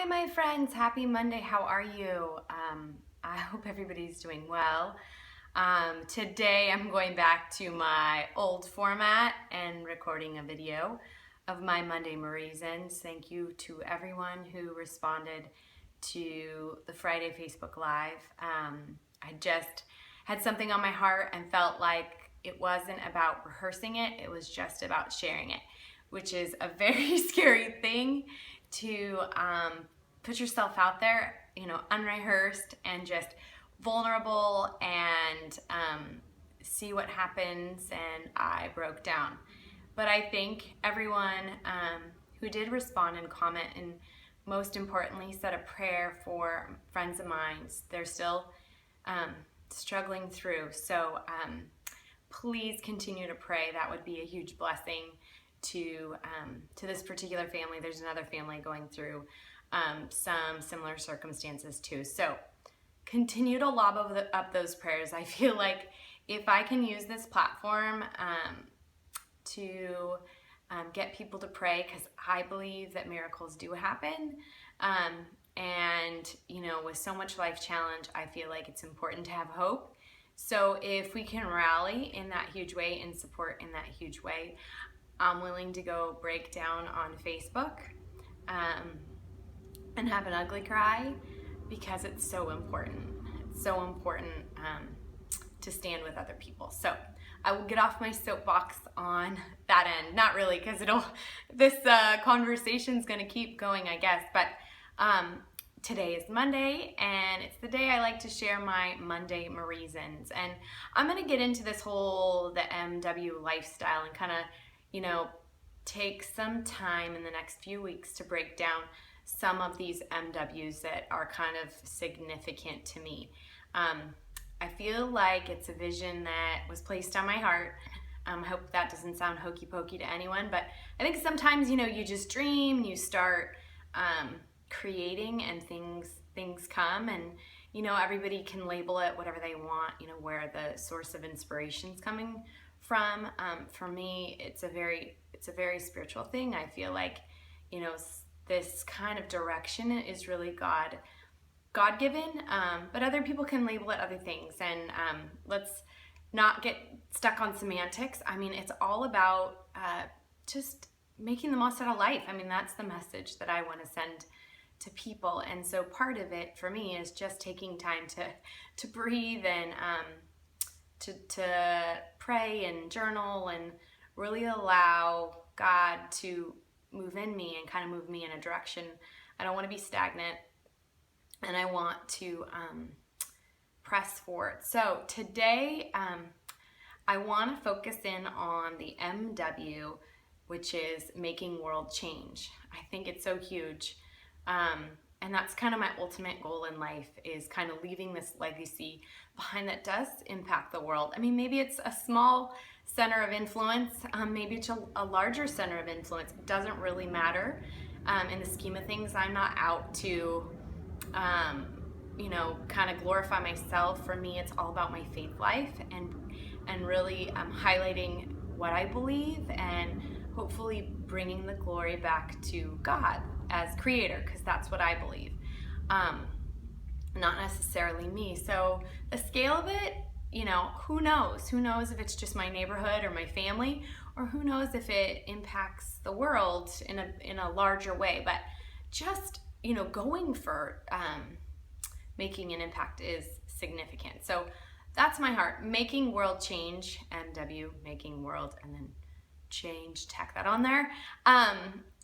Hi, my friends. Happy Monday. How are you? I hope everybody's doing well. Today I'm going back to my old format and recording a video of my Monday Mariesons. Thank you to everyone who responded to the Friday Facebook Live. I just had something on my heart and felt like it wasn't about rehearsing it, it was just about sharing it, which is a very scary thing to put yourself out there, unrehearsed and just vulnerable and see what happens. And I broke down. But I think everyone who did respond and comment, and most importantly said a prayer for friends of mine, they're still struggling through. So please continue to pray. That would be a huge blessing to this particular family. There's another family going through some similar circumstances too. So continue to lob up those prayers. I feel like if I can use this platform to get people to pray, because I believe that miracles do happen. And with so much life challenge, I feel like it's important to have hope. So if we can rally in that huge way and support in that huge way, I'm willing to go break down on Facebook and have an ugly cry, because it's so important. It's so important to stand with other people. So I will get off my soapbox on that end. Not really, because this conversation's going to keep going, I guess. But today is Monday, and it's the day I like to share my Monday Mariesons. And I'm going to get into this whole TheMWLifestyle and kind of take some time in the next few weeks to break down some of these MWs that are kind of significant to me. I feel like it's a vision that was placed on my heart. I hope that doesn't sound hokey pokey to anyone, but I think sometimes, you just dream, you start creating, and things come, and everybody can label it whatever they want, where the source of inspiration is coming from. For me, it's a very spiritual thing. I feel like, this kind of direction is really God-given, but other people can label it other things. And let's not get stuck on semantics. I mean, it's all about just making the most out of life. I mean, that's the message that I want to send to people. And so part of it for me is just taking time to breathe and to pray and journal and really allow God to move in me and kind of move me in a direction. I don't want to be stagnant, and I want to press forward. So today I want to focus in on the MW, which is making world change. I think it's so huge. And that's kind of my ultimate goal in life, is kind of leaving this legacy behind that does impact the world. I mean, maybe it's a small center of influence, maybe it's a larger center of influence. It doesn't really matter in the scheme of things. I'm not out to, kind of glorify myself. For me, it's all about my faith life and really highlighting what I believe, and hopefully bringing the glory back to God as creator, because that's what I believe, not necessarily me. So the scale of it, who knows? Who knows if it's just my neighborhood or my family, or who knows if it impacts the world in a larger way. But just, going for making an impact is significant. So that's my heart. Making world change, MW, making world, and then change, tack that on there,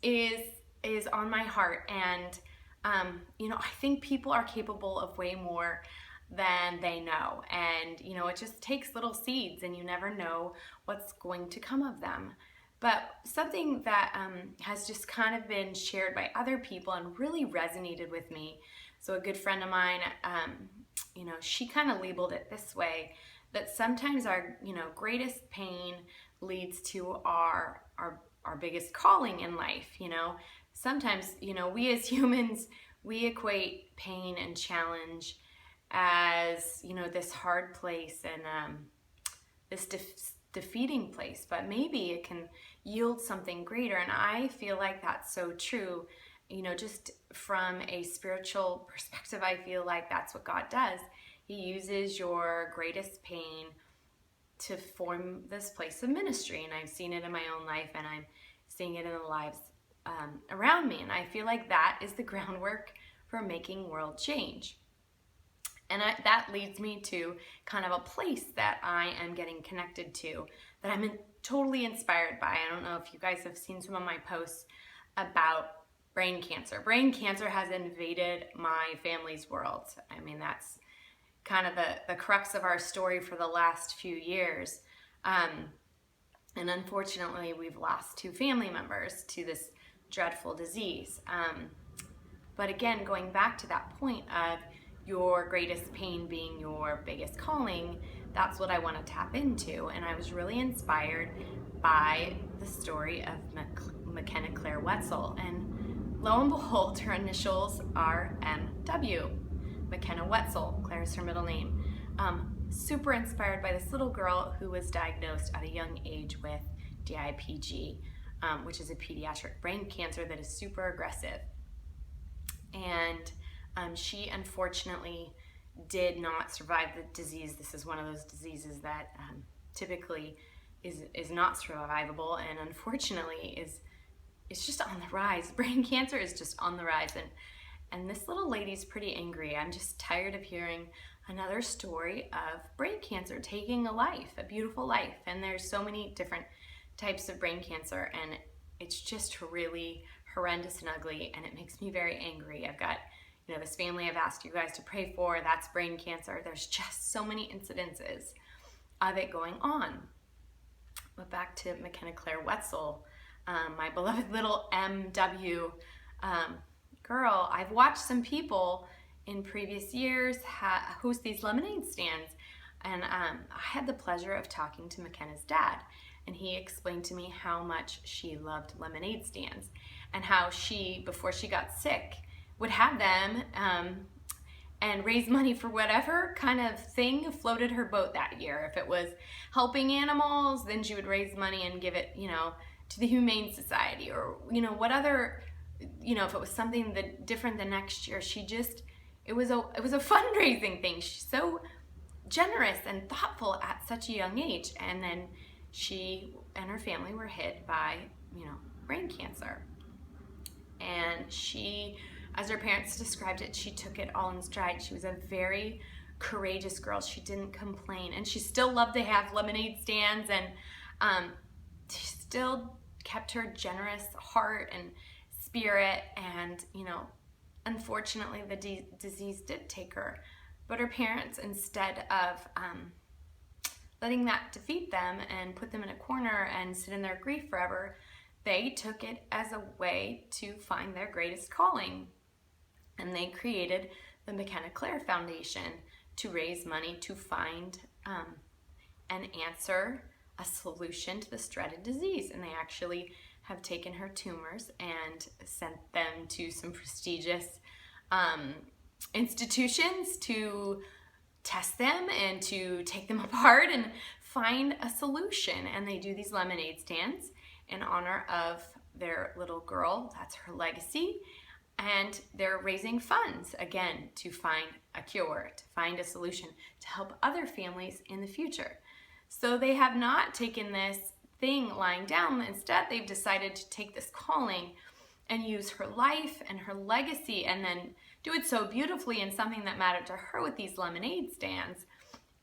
is on my heart. And I think people are capable of way more than they know, and it just takes little seeds, and you never know what's going to come of them. But something that has just kind of been shared by other people and really resonated with me. So a good friend of mine, she kind of labeled it this way, that sometimes our greatest pain leads to our biggest calling in life. Sometimes, we as humans, we equate pain and challenge as, this hard place and this defeating place, but maybe it can yield something greater. And I feel like that's so true. just from a spiritual perspective, I feel like that's what God does. He uses your greatest pain to form this place of ministry. And I've seen it in my own life, and I'm seeing it in the lives around me. And I feel like that is the groundwork for making world change. And that leads me to kind of a place that I am getting connected to, that I'm totally inspired by. I don't know if you guys have seen some of my posts about brain cancer. Brain cancer has invaded my family's world. I mean, that's kind of the crux of our story for the last few years. And unfortunately, we've lost 2 family members to this dreadful disease. But again, going back to that point of your greatest pain being your biggest calling, that's what I want to tap into. And I was really inspired by the story of McKenna Claire Wetzel. And lo and behold, her initials are MW. McKenna Wetzel. Claire is her middle name. Super inspired by this little girl who was diagnosed at a young age with DIPG, which is a pediatric brain cancer that is super aggressive. And she unfortunately did not survive the disease. This is one of those diseases that typically is not survivable, and unfortunately it's just on the rise. Brain cancer is just on the rise, and this little lady's pretty angry. I'm just tired of hearing another story of brain cancer taking a life, a beautiful life. And there's so many different types of brain cancer, and it's just really horrendous and ugly, and it makes me very angry. I've got this family I've asked you guys to pray for, that's brain cancer. There's just so many incidences of it going on. But back to McKenna Claire Wetzel, my beloved little MW girl. I've watched some people in previous years host these lemonade stands, and I had the pleasure of talking to McKenna's dad, and he explained to me how much she loved lemonade stands, and how she, before she got sick, would have them and raise money for whatever kind of thing floated her boat that year. If it was helping animals, then she would raise money and give it, to the Humane Society, or, what other, if it was something that different the next year. It was a fundraising thing. She's so generous and thoughtful at such a young age. And then she and her family were hit by, brain cancer. And she, as her parents described it, she took it all in stride. She was a very courageous girl. She didn't complain, and she still loved to have lemonade stands, and she still kept her generous heart and spirit. And unfortunately, the disease did take her. But her parents, instead of letting that defeat them and put them in a corner and sit in their grief forever, they took it as a way to find their greatest calling. And they created the McKenna Claire Foundation to raise money to find and answer a solution to this dreaded disease. And they actually have taken her tumors and sent them to some prestigious institutions to test them and to take them apart and find a solution. And they do these lemonade stands in honor of their little girl. That's her legacy. And they're raising funds, again, to find a cure, to find a solution, to help other families in the future. So they have not taken this thing lying down. Instead, they've decided to take this calling and use her life and her legacy, and then do it so beautifully in something that mattered to her with these lemonade stands.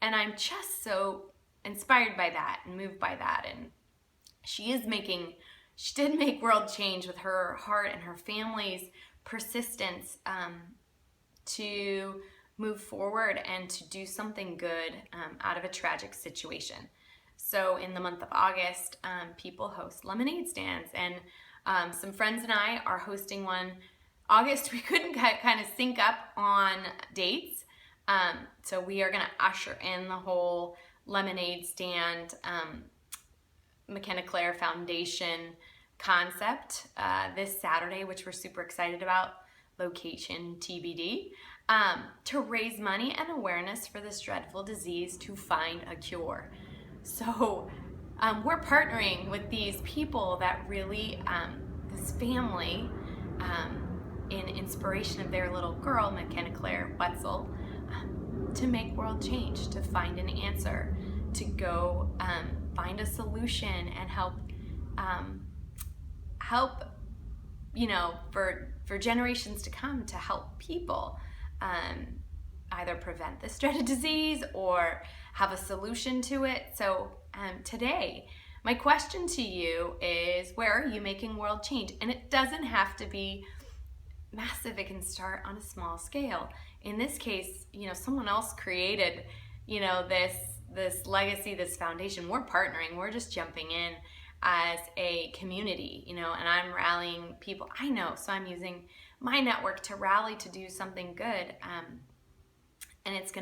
And I'm just so inspired by that and moved by that. And she did make world change with her heart and her family's persistence to move forward and to do something good out of a tragic situation. So in the month of August, people host lemonade stands, and some friends and I are hosting one. August, we couldn't kind of sync up on dates, so we are going to usher in the whole lemonade stand McKenna Claire Foundation concept this Saturday, which we're super excited about, location TBD, to raise money and awareness for this dreadful disease to find a cure. So we're partnering with these people that really, this family, in inspiration of their little girl, McKenna Wetzel, to make world change, to find an answer, to go find a solution and help, for generations to come, to help people either prevent this dreaded disease or have a solution to it. So today, my question to you is, where are you making world change? And it doesn't have to be massive. It can start on a small scale. In this case, someone else created, this legacy, this foundation. We're partnering. We're just jumping in as a community, and I'm rallying people I know. So I'm using my network to rally to do something good. And it's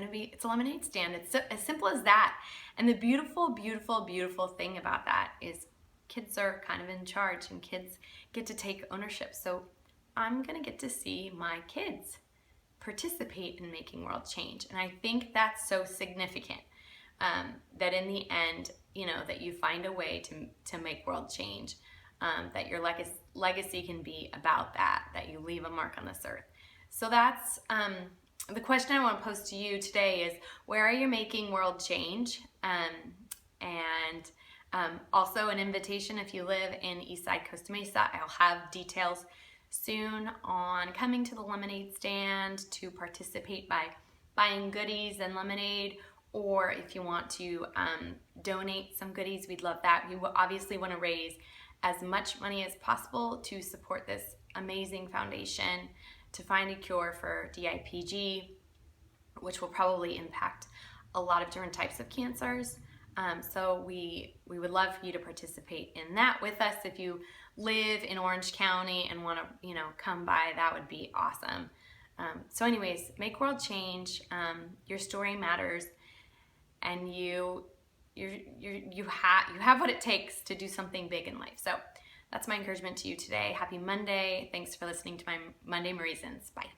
a lemonade stand. It's as simple as that. And the beautiful, beautiful, beautiful thing about that is kids are kind of in charge and kids get to take ownership. So I'm going to get to see my kids participate in making world change. And I think that's so significant, that in the end, that you find a way to make world change, that your legacy can be about that you leave a mark on this earth. So that's the question I want to pose to you today is, where are you making world change? And also an invitation, if you live in Eastside Costa Mesa, I'll have details soon on coming to the lemonade stand to participate by buying goodies and lemonade, or if you want to donate some goodies, we'd love that. We obviously want to raise as much money as possible to support this amazing foundation to find a cure for DIPG, which will probably impact a lot of different types of cancers. So we would love for you to participate in that with us. If you live in Orange County and want to, come by, that would be awesome. So anyways, make world change. Your story matters, and you have what it takes to do something big in life. So that's my encouragement to you today. Happy Monday. Thanks for listening to my Monday Mariesons. Bye.